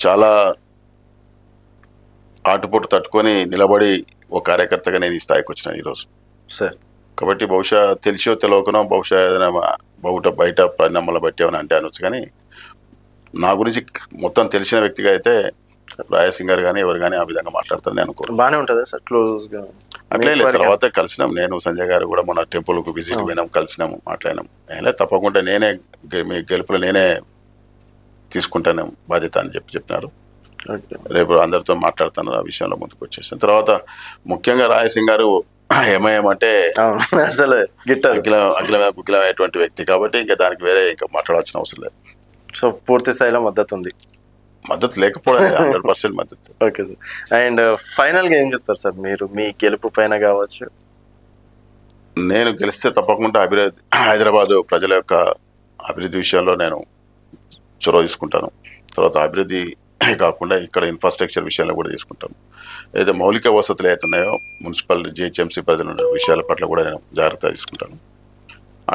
చాలా ఆటుపోటు తట్టుకొని నిలబడి ఒక కార్యకర్తగా నేను ఈ స్థాయికి వచ్చినాను ఈరోజు సార్. కాబట్టి బహుశా తెలిసో తెలియకనో, బహుశా ఏదైనా బయట పరిణామాలు బట్టి ఏమైనా అంటే అనొచ్చు. కానీ నా గురించి మొత్తం తెలిసిన వ్యక్తిగా అయితే రాజాసింగ్ గారు కానీ ఎవరు కానీ ఆ విధంగా మాట్లాడతారని అనుకోరు. బాగానే ఉంటుందా సార్ క్లోజ్గా? అట్లే లేదు. తర్వాత కలిసినాం, నేను సంజయ్ గారు కూడా మన టెంపుల్కు విజిట్ పోయినాం, కలిసినాము, మాట్లాడినాం. అయినా తప్పకుండా మీ గెలుపులో నేనే తీసుకుంటాను బాధ్యత అని చెప్పినారు. రేపు అందరితో మాట్లాడుతాను ఆ విషయంలో ముందుకు వచ్చేసాను. తర్వాత ముఖ్యంగా రాజాసింగ్ గారు ఎంఐఎం అంటే అసలు అఖిలమైనటువంటి వ్యక్తి కాబట్టి ఇంకా దానికి వేరే ఇంకా మాట్లాడాల్సిన అవసరం లేదు. సో పూర్తి స్థాయిలో మద్దతు ఉంది? మద్దతు లేకపోవడం 100% మద్దతు. Okay sir. అండ్ ఫైనల్గా ఏం చెప్తారు సార్ మీరు మీ గెలుపు పైన కావచ్చు? నేను గెలిస్తే తప్పకుండా హైదరాబాదు ప్రజల యొక్క అభివృద్ధి విషయంలో నేను చొరవ తీసుకుంటాను. తర్వాత అభివృద్ధి కాకుండా ఇక్కడ ఇన్ఫ్రాస్ట్రక్చర్ విషయంలో కూడా తీసుకుంటాను. ఏదైతే మౌలిక వసతులు అవుతున్నాయో మున్సిపల్ జిహెచ్ఎంసీ పరిధిలో విషయాల పట్ల కూడా నేను జాగ్రత్త తీసుకుంటాను.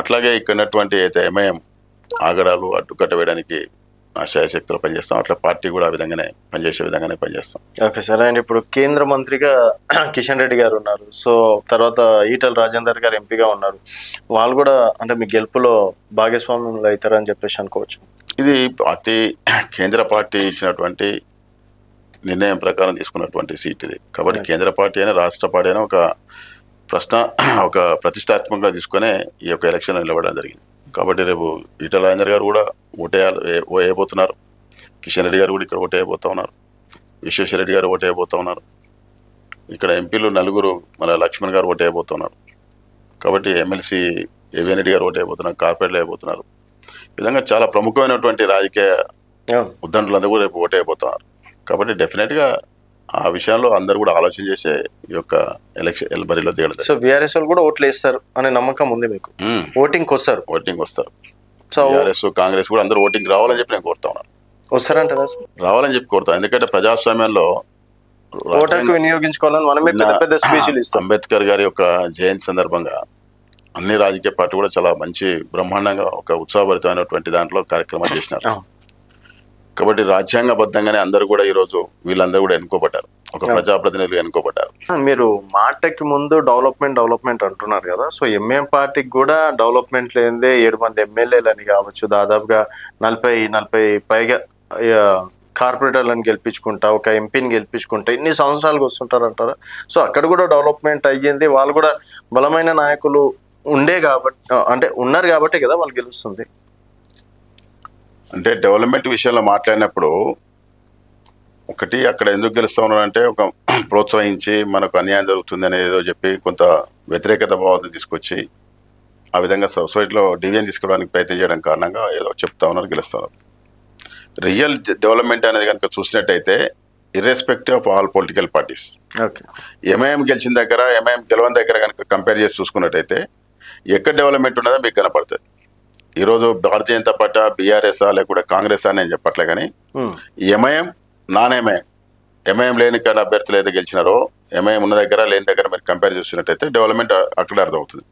అట్లాగే ఇక్కడ అయితే ఎంఐఎం ఆగడాలు అడ్డుకట్ట వేయడానికి శాయశక్తులు పనిచేస్తాం. అట్లా పార్టీ కూడా ఆ విధంగానే పనిచేసే విధంగానే పనిచేస్తాం. Okay sir. అండ్ ఇప్పుడు కేంద్ర మంత్రిగా కిషన్ రెడ్డి గారు ఉన్నారు. సో తర్వాత ఈటల రాజేందర్ గారు ఎంపీగా ఉన్నారు. వాళ్ళు కూడా అంటే మీ గెలుపులో భాగస్వామ్యంలో అవుతారని చెప్పేసి అనుకోవచ్చు? ఇది కేంద్ర పార్టీ ఇచ్చినటువంటి నిర్ణయం ప్రకారం తీసుకున్నటువంటి సీట్ ఇది. కాబట్టి కేంద్ర పార్టీ అయినా రాష్ట్ర పార్టీ అయినా ఒక ప్రతిష్టాత్మకంగా తీసుకునే ఈ యొక్క ఎలక్షన్ నిలబడడం జరిగింది. కాబట్టి రేపు ఈటల రాజేందర్ గారు కూడా ఓటేయబోతున్నారు. కిషన్ రెడ్డి గారు కూడా ఇక్కడ ఓటేయబోతా ఉన్నారు. విశ్వేశ్వర రెడ్డి గారు ఓటేయబోతా ఉన్నారు. ఇక్కడ ఎంపీలు 4 మన లక్ష్మణ్ గారు ఓటేయబోతున్నారు. కాబట్టి ఎమ్మెల్సీ ఏవిఎన్ రెడ్డి గారు ఓటేయబోతున్నారు. కార్పొరేట్లు వేయబోతున్నారు. ఈ విధంగా చాలా ప్రముఖమైనటువంటి రాజకీయ ఉద్దండులందరూ కూడా రేపు ఓటేయబోతున్నారు. కాబట్టి డెఫినెట్గా ఆ విషయంలో అందరూ కూడా ఆలోచన చేసే ఈ యొక్క ఎలక్షన్ బరిలో దిగడం. సో బీఆర్ఎస్ వాళ్ళు కూడా ఓట్లు వేస్తారు అనే నమ్మకం ఉంది మీకు? ఓటింగ్ వస్తారు? సో బీఆర్ఎస్ కాంగ్రెస్ కూడా అందరూ ఓటింగ్ రావాలని చెప్పి నేను కోరుతా ఉన్నాను. వస్తారంటారా? రావాలని చెప్పి కోరుతాను. ఎందుకంటే ప్రజాస్వామ్యంలో ఓటర్కు వినియోగించుకోవాలని మనమే పెద్ద స్పీచ్లు ఇస్తాం. అంబేద్కర్ గారి యొక్క జయంతి సందర్భంగా అన్ని రాజకీయ పార్టీలు కూడా చాలా మంచి బ్రహ్మాండంగా ఒక ఉత్సాహభరితమైనటువంటి దాంట్లో కార్యక్రమాలు చేసినారు. కాబట్టి రాజ్యాంగబద్ధంగానే అందరూ కూడా ఈరోజు వీళ్ళందరూ కూడా ఎన్నుకోబడ్డారు, ఒక ప్రజాప్రతినిధులు ఎన్నుకోబడ్డారు. మీరు మాటకి ముందు డెవలప్మెంట్ అంటున్నారు కదా, సో ఎంఎం పార్టీకి కూడా డెవలప్మెంట్ లేనిదే 7 మంది ఎమ్మెల్యేలని కావచ్చు, దాదాపుగా 40 పైగా కార్పొరేటర్లను గెలిపించుకుంటా, ఒక ఎంపీని గెలిపించుకుంటా ఇన్ని సంవత్సరాలకు వస్తుంటారు అంటారా? సో అక్కడ కూడా డెవలప్మెంట్ అయ్యింది, వాళ్ళు కూడా బలమైన నాయకులు ఉన్నారు కాబట్టి కదా వాళ్ళు గెలుస్తుంది. అంటే డెవలప్మెంట్ విషయంలో మాట్లాడినప్పుడు ఒకటి అక్కడ ఎందుకు గెలుస్తా ఉన్నారంటే ఒక ప్రోత్సహించి మనకు అన్యాయం జరుగుతుంది అనేది ఏదో చెప్పి కొంత వ్యతిరేకత భావాన్ని తీసుకొచ్చి ఆ విధంగా సొసైటీలో డివిజన్ తీసుకోవడానికి ప్రయత్నం చేయడం కారణంగా ఏదో చెప్తా ఉన్నారు, గెలుస్తా ఉన్నారు. రియల్ డెవలప్మెంట్ అనేది కనుక చూసినట్టయితే irrespective of all political parties, MIM గెలిచిన దగ్గర ఎంఐఎం గెలవని దగ్గర కనుక కంపేర్ చేసి చూసుకున్నట్టయితే ఎక్కడ డెవలప్మెంట్ ఉన్నదో మీకు కనపడుతుంది. ఈరోజు భారతీయ జనతా పార్టీ బీఆర్ఎస్ లేకపోతే కాంగ్రెస్ అని నేను చెప్పట్లే, కానీ ఎంఐఎం నాన్ ఎంఐఎం ఎంఐఎం లేని కాడ అభ్యర్థులు అయితే గెలిచినారో ఎంఐఎం ఉన్న దగ్గర లేని దగ్గర మీరు కంపేర్ చేస్తున్నట్టయితే డెవలప్మెంట్ అక్కడ అర్థమవుతుంది.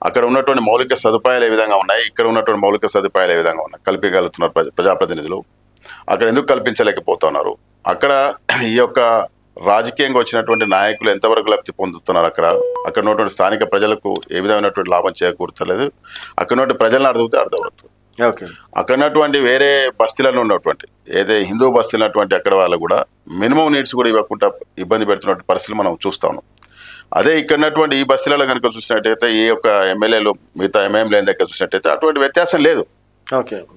అక్కడ ఉన్నటువంటి మౌలిక సదుపాయాలు ఏ విధంగా ఉన్నాయి, ఇక్కడ ఉన్నటువంటి మౌలిక సదుపాయాలు ఏ విధంగా ఉన్నాయి కల్పించగలుగుతున్నారు ప్రజాప్రతినిధులు, అక్కడ ఎందుకు కల్పించలేకపోతున్నారు, అక్కడ ఈ యొక్క రాజకీయంగా వచ్చినటువంటి నాయకులు ఎంతవరకు లబ్ధి పొందుతున్నారు, అక్కడ ఉన్నటువంటి స్థానిక ప్రజలకు ఏ విధమైనటువంటి లాభం చేకూర్చలేదు, అక్కడ ఉన్నటువంటి ప్రజలను అడిగితే అర్థమవుతుంది. ఓకే. అక్కడ ఉన్నటువంటి వేరే బస్తీలలో ఉన్నటువంటి ఏదే హిందూ బస్తీలు ఉన్నటువంటి అక్కడ వాళ్ళు కూడా మినిమం నీడ్స్ కూడా ఇవ్వకుండా ఇబ్బంది పెడుతున్నటువంటి పరిస్థితులు మనం చూస్తా ఉన్నాం. అదే ఇక్కడ ఉన్నటువంటి ఈ బస్తీలలో కనుక చూసినట్టయితే ఈ యొక్క ఎమ్మెల్యేలు మిగతా ఎంఐఎం లేని దగ్గర చూసినట్టయితే అటువంటి వ్యత్యాసం లేదు.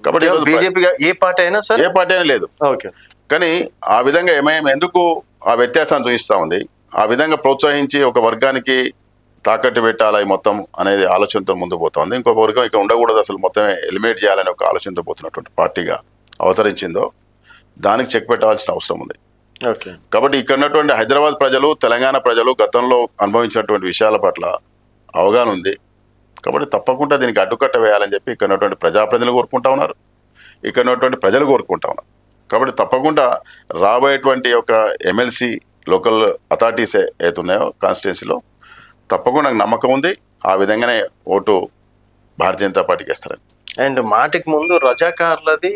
కాబట్టి బీజేపీ ఏ పార్టీ అయినా లేదు. ఓకే. కానీ ఆ విధంగా ఎంఐఎం ఎందుకు ఆ వ్యత్యాసాన్ని చూపిస్తూ ఉంది, ఆ విధంగా ప్రోత్సహించి ఒక వర్గానికి తాకట్టు పెట్టాలి మొత్తం అనేది ఆలోచనతో ముందుకు పోతుంది. ఇంకొక వర్గం ఇక్కడ ఉండకూడదు, అసలు మొత్తం ఎలిమినేట్ చేయాలని ఒక ఆలోచనతో పోతున్నటువంటి పార్టీగా అవతరించిందో దానికి చెక్ పెట్టాల్సిన అవసరం ఉంది. కాబట్టి ఇక్కడ ఉన్నటువంటి హైదరాబాద్ ప్రజలు, తెలంగాణ ప్రజలు గతంలో అనుభవించినటువంటి విషయాల పట్ల అవగాహన ఉంది. కాబట్టి తప్పకుండా దీనికి అడ్డుకట్ట వేయాలని చెప్పి ఇక్కడ ఉన్నటువంటి ప్రజాప్రతినిధులు కోరుకుంటా ఉన్నారు, ఇక్కడ ఉన్నటువంటి ప్రజలు కోరుకుంటా ఉన్నారు. కాబట్టి తప్పకుండా రాబోయేటువంటి ఒక ఎమ్మెల్సీ లోకల్ అథారిటీస్ ఏదైతే ఉన్నాయో కాన్స్టిట్యున్సీలో తప్పకుండా నాకు నమ్మకం ఉంది ఆ విధంగానే ఓటు భారతీయ జనతా పార్టీకి వేస్తారని. అండ్ మాటికి ముందు రజాకార్లది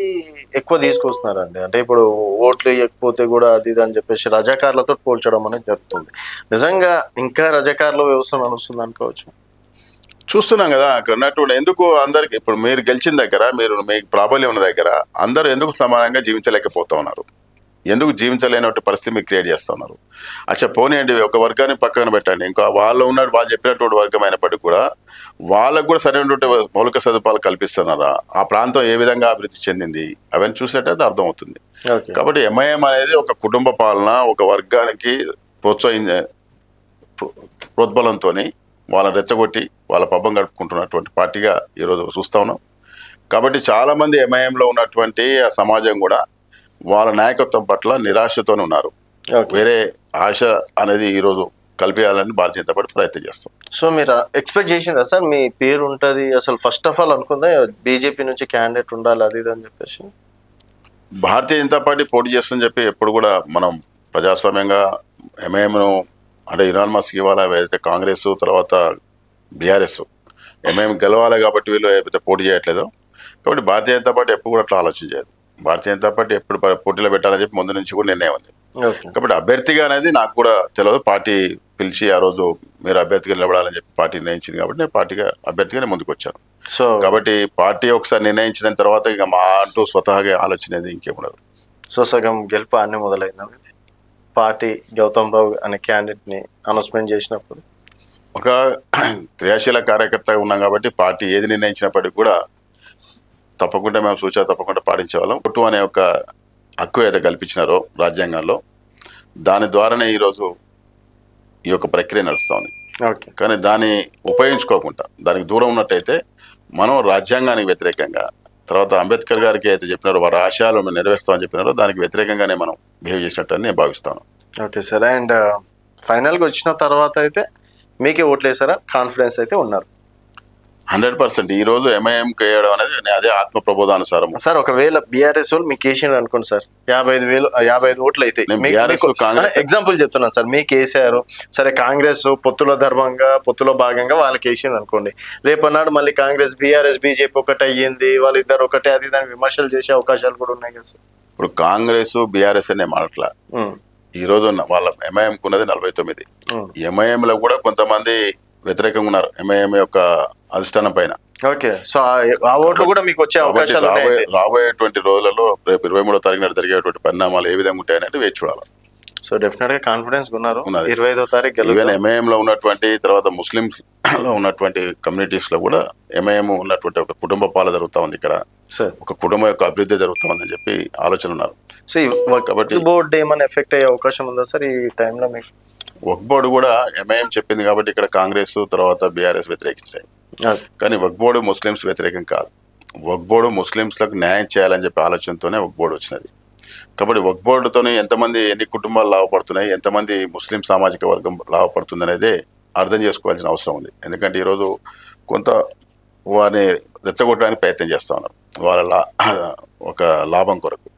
ఎక్కువ తీసుకొస్తున్నారండి. అంటే ఇప్పుడు ఓట్లు ఇవ్వకపోతే కూడా అది ఇది అని చెప్పేసి రజాకార్లతో పోల్చడం అనేది జరుగుతుంది. నిజంగా ఇంకా రజాకార్ల వ్యవస్థ నడుస్తుంది అనుకోవచ్చు. చూస్తున్నాం కదా అక్కడ ఉన్నటువంటి ఎందుకు అందరికి ఇప్పుడు మీరు గెలిచిన దగ్గర మీకు ప్రాబల్యం ఉన్న దగ్గర అందరూ ఎందుకు సమానంగా జీవించలేకపోతా ఉన్నారు, ఎందుకు జీవించలేనటువంటి పరిస్థితి మీరు క్రియేట్ చేస్తూ ఉన్నారు. అచ్చా పోనీయండి, ఒక వర్గాన్ని పక్కన పెట్టండి, ఇంకా వాళ్ళు చెప్పినటువంటి వర్గం అయినప్పటికీ కూడా వాళ్ళకు కూడా సరైనటువంటి మౌలిక సదుపాయాలు కల్పిస్తున్నారా, ఆ ప్రాంతం ఏ విధంగా అభివృద్ధి చెందింది అవన్నీ చూసినట్టయితే అర్థమవుతుంది. కాబట్టి ఎంఐఎం అనేది ఒక కుటుంబ పాలన, ఒక వర్గానికి ప్రోద్బలంతో వాళ్ళని రెచ్చగొట్టి వాళ్ళ పబ్బం గడుపుకుంటున్నటువంటి పార్టీగా ఈరోజు చూస్తా ఉన్నాం. కాబట్టి చాలామంది ఎంఐఎంలో ఉన్నటువంటి ఆ సమాజం కూడా వాళ్ళ నాయకత్వం పట్ల నిరాశతోనే ఉన్నారు. వేరే ఆశ అనేది ఈరోజు కల్పించాలని భారతీయ జనతా పార్టీ ప్రయత్నం చేస్తాం. సో మీరు ఎక్స్పెక్ట్ చేసినారా సార్ మీ పేరు ఉంటుంది అసలు ఫస్ట్ ఆఫ్ ఆల్ అనుకుందా బీజేపీ నుంచి క్యాండిడేట్ ఉండాలి అది ఇది అని చెప్పేసి? భారతీయ జనతా పార్టీ పోటీ చేస్తుందని చెప్పి ఎప్పుడు కూడా మనం ప్రజాస్వామ్యంగా ఎంఐఎంను అంటే యునానిమస్గా ఇవ్వాలి, ఏదైతే కాంగ్రెస్ తర్వాత బీఆర్ఎస్ ఎంఐఎం గెలవాలి కాబట్టి వీళ్ళు ఏదైతే పోటీ చేయట్లేదో కాబట్టి భారతీయ జనతా పార్టీ ఎప్పుడు కూడా అట్లా ఆలోచన చేయదు. భారతీయ జనతా పార్టీ ఎప్పుడు పోటీలో పెట్టాలని చెప్పి ముందు నుంచి కూడా నిర్ణయం ఉంది. కాబట్టి అభ్యర్థిగా అనేది నాకు కూడా తెలియదు, పార్టీ పిలిచి ఆ రోజు మీరు అభ్యర్థిగా నిలబడాలని చెప్పి పార్టీ నిర్ణయించింది కాబట్టి నేను పార్టీగా అభ్యర్థిగానే ముందుకు వచ్చాను. సో కాబట్టి పార్టీ ఒకసారి నిర్ణయించిన తర్వాత ఇక మా అంటూ స్వతహాగా ఆలోచన ఇంకేముండదు. సో సగం గెలుపు అన్నీ మొదలైంది. పార్టీ గౌతమ్ రావు అనే క్యాండిడేట్ని అనౌన్స్మెంట్ చేసినప్పుడు ఒక క్రియాశీల కార్యకర్తగా ఉన్నాం కాబట్టి పార్టీ ఏది నిర్ణయించినప్పటికీ కూడా తప్పకుండా మేము సూచన తప్పకుండా పాటించేవాళ్ళం. ఓటు అనే ఒక హక్కు ఏదైతే కల్పించినారో రాజ్యాంగంలో దాని ద్వారానే ఈరోజు ఈ యొక్క ప్రక్రియ నడుస్తుంది. కానీ దాన్ని ఉపయోగించుకోకుండా దానికి దూరం ఉన్నట్టయితే మనం రాజ్యాంగానికి వ్యతిరేకంగా తర్వాత అంబేద్కర్ గారికి అయితే చెప్పినారో వారి ఆశయాలు మేము నెరవేరుస్తామని చెప్పినారో దానికి వ్యతిరేకంగానే మనం బిహేవ్ చేసినట్టు నేను భావిస్తాను. Okay sir. అండ్ ఫైనల్గా వచ్చిన తర్వాత అయితే మీకే ఓట్లు వేసారా? కాన్ఫిడెన్స్ అయితే ఉన్నారు 100%. ఈ రోజు ఎంఐఎంకి వేయడం అనేది అదే ఆత్మ ప్రబోధానుసారం సార్. ఒకవేళ బీఆర్ఎస్ వాళ్ళు మీకు వేసినారు అనుకోండి సార్, 55 ఓట్లు అయితే ఎగ్జాంపుల్ చెప్తున్నాను సార్, మీకు వేసారు సరే, కాంగ్రెస్ పొత్తులో భాగంగా వాళ్ళకి వేసినారు అనుకోండి, రేపన్నాడు మళ్ళీ కాంగ్రెస్ బీఆర్ఎస్ బీజేపీ ఒకటి అయ్యింది, వాళ్ళిద్దరు ఒకటే అది దాన్ని విమర్శలు చేసే అవకాశాలు కూడా ఉన్నాయి కదా సార్. ఇప్పుడు కాంగ్రెస్ బీఆర్ఎస్ అనే మాటల ఈ రోజు వాళ్ళ ఎంఐఎంకు ఉన్నది 49. ఎంఐఎంలో కూడా కొంతమంది వ్యతిరేకంగా ఉన్నారు ఎంఐఎం యొక్క అధిష్టానం పైన. ఓకే. సో ఆ ఓట్లు కూడా మీకు వచ్చే అవకాశాలు రాబోయేటువంటి రోజులలో రేపు 23వ తారీఖున జరిగేటువంటి పరిణామాలు ఏ విధంగా ఉంటాయనేది వేచి చూడాలి. సో డెఫినెట్ గా కాన్ఫిడెన్స్ ఉన్నారు 25వ తారీఖు. ఈవెన్ ఎంఐఎం లో ఉన్నటువంటి తర్వాత ముస్లింస్ లో ఉన్నటువంటి కమ్యూనిటీస్ లో కూడా ఎంఐఎం ఉన్నటువంటి ఒక కుటుంబ పాలన జరుగుతా ఉంది, ఇక్కడ ఒక కుటుంబం యొక్క అభివృద్ధి జరుగుతా ఉందని చెప్పి ఆలోచన ఉన్నారు. సో కాబట్టి బోర్డు ఏమైనా ఎఫెక్ట్ అయ్యే అవకాశం ఉందా సార్ ఈ టైంలో మీకు? వక్ఫ్ బోర్డు కూడా ఎంఐఎం చెప్పింది కాబట్టి ఇక్కడ కాంగ్రెస్ తర్వాత బీఆర్ఎస్ వ్యతిరేకించాయి, కానీ వక్ఫ్ బోర్డు ముస్లింస్ వ్యతిరేకం కాదు. వక్ఫ్ బోర్డు ముస్లింస్లకు న్యాయం చేయాలని చెప్పి ఆలోచనతోనే వక్ఫ్ బోర్డు వచ్చినది. కాబట్టి వక్ఫ్ బోర్డుతోనే ఎన్ని కుటుంబాలు లాభపడుతున్నాయి, ఎంతమంది ముస్లిం సామాజిక వర్గం లాభపడుతుంది అనేది అర్థం చేసుకోవాల్సిన అవసరం ఉంది. ఎందుకంటే ఈరోజు కొంత వారిని రెచ్చగొట్టడానికి ప్రయత్నం చేస్తూ ఉన్నారు వాళ్ళ ఒక లాభం కొరకు.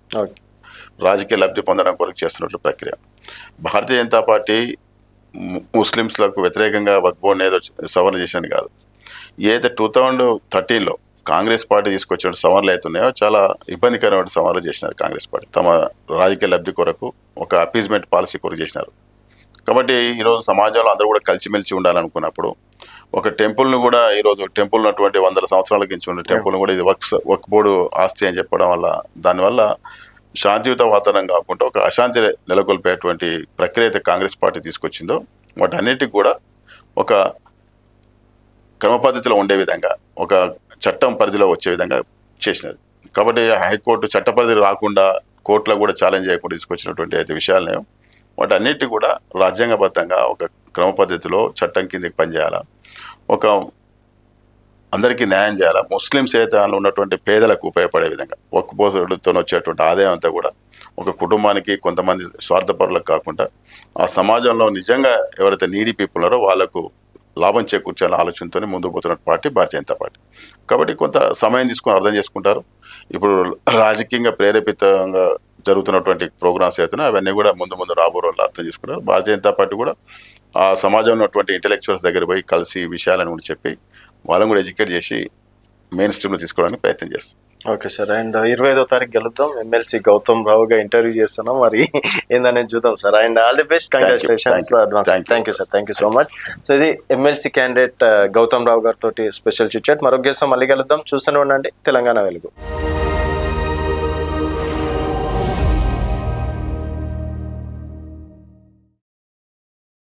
రాజకీయ లబ్ధి పొందడం కొరకు చేస్తున్నట్లు ప్రక్రియ. భారతీయ జనతా పార్టీ ముస్లిమ్స్లకు వ్యతిరేకంగా వక్ఫ్ బోర్డుని ఏదో సవరణ చేసినట్టు కాదు. ఏదైతే 2013లో కాంగ్రెస్ పార్టీ తీసుకొచ్చిన సవరణలు అవుతున్నాయో చాలా ఇబ్బందికరమైన సవరణలు చేసినారు కాంగ్రెస్ పార్టీ. తమ రాజకీయ లబ్ధి కొరకు ఒక అపీజ్మెంట్ పాలసీ కొరకు చేసినారు. కాబట్టి ఈరోజు సమాజంలో అందరూ కూడా కలిసిమెలిసి ఉండాలనుకున్నప్పుడు ఒక టెంపుల్ను కూడా ఈరోజు టెంపుల్ ఉన్నటువంటి 100 సంవత్సరాల నుంచి ఉన్న టెంపుల్ను కూడా ఇది వక్ఫ్ బోర్డు ఆస్తి అని చెప్పడం వల్ల దానివల్ల శాంతియుత వాతావరణం కాకుండా ఒక అశాంతి నెలకొల్పేటువంటి ప్రక్రియ అయితే కాంగ్రెస్ పార్టీ తీసుకొచ్చిందో వాటన్నిటికి కూడా ఒక క్రమ పద్ధతిలో ఉండే విధంగా ఒక చట్టం పరిధిలో వచ్చే విధంగా చేసినది. కాబట్టి హైకోర్టు చట్ట పరిధి రాకుండా కోర్టులో కూడా ఛాలెంజ్ చేయకుండా తీసుకొచ్చినటువంటి అయితే విషయాలనే వాటన్నిటి కూడా రాజ్యాంగబద్ధంగా ఒక క్రమ పద్ధతిలో చట్టం కిందకి పనిచేయాలా, ఒక అందరికీ న్యాయం చేయాలా. ముస్లిమ్స్ అయితే అందులో ఉన్నటువంటి పేదలకు ఉపయోగపడే విధంగా వక్ఫ్ బోర్డుతో వచ్చేటువంటి ఆదాయం అంతా కూడా ఒక కుటుంబానికి కొంతమంది స్వార్థపరులకు కాకుండా ఆ సమాజంలో నిజంగా ఎవరైతే నీడీ పీపుల్ ఉన్నారో వాళ్ళకు లాభం చేకూర్చాలనే ఆలోచనతోనే ముందుకు పోతున్న పార్టీ భారతీయ జనతా పార్టీ. కాబట్టి కొంత సమయం తీసుకొని అర్థం చేసుకుంటారు. ఇప్పుడు రాజకీయంగా ప్రేరేపితంగా జరుగుతున్నటువంటి ప్రోగ్రామ్స్ అయితే అవన్నీ కూడా ముందు రాబో రోజుల్లో అర్థం చేసుకుంటారు. భారతీయ జనతా పార్టీ కూడా ఆ సమాజంలో ఉన్నటువంటి ఇంటెలెక్చువల్స్ దగ్గర పోయి కలిసి విషయాలను కూడా చెప్పి వాళ్ళని కూడా ఎడ్యుకేట్ చేసి మెయిన్ స్ట్రీమ్లో తీసుకోవడానికి ప్రయత్నం చేస్తాం. Okay sir. అండ్ 25వ తారీఖు గెలుద్దాం. ఎమ్మెల్సీ గౌతమ్ రావుగా ఇంటర్వ్యూ చేస్తున్నాం, మరి ఏందనేది చూద్దాం sir. And all the best, congratulations advance. Thank you sir, thank you so much. So ఇది ఎమ్మెల్సీ క్యాండిడేట్ గౌతమ్ రావు గారితో స్పెషల్ చిట్ చాట్. మరొక గెస్ట్ మళ్ళీ కలుద్దాం. చూస్తూనే ఉండండి తెలంగాణ వెలుగు.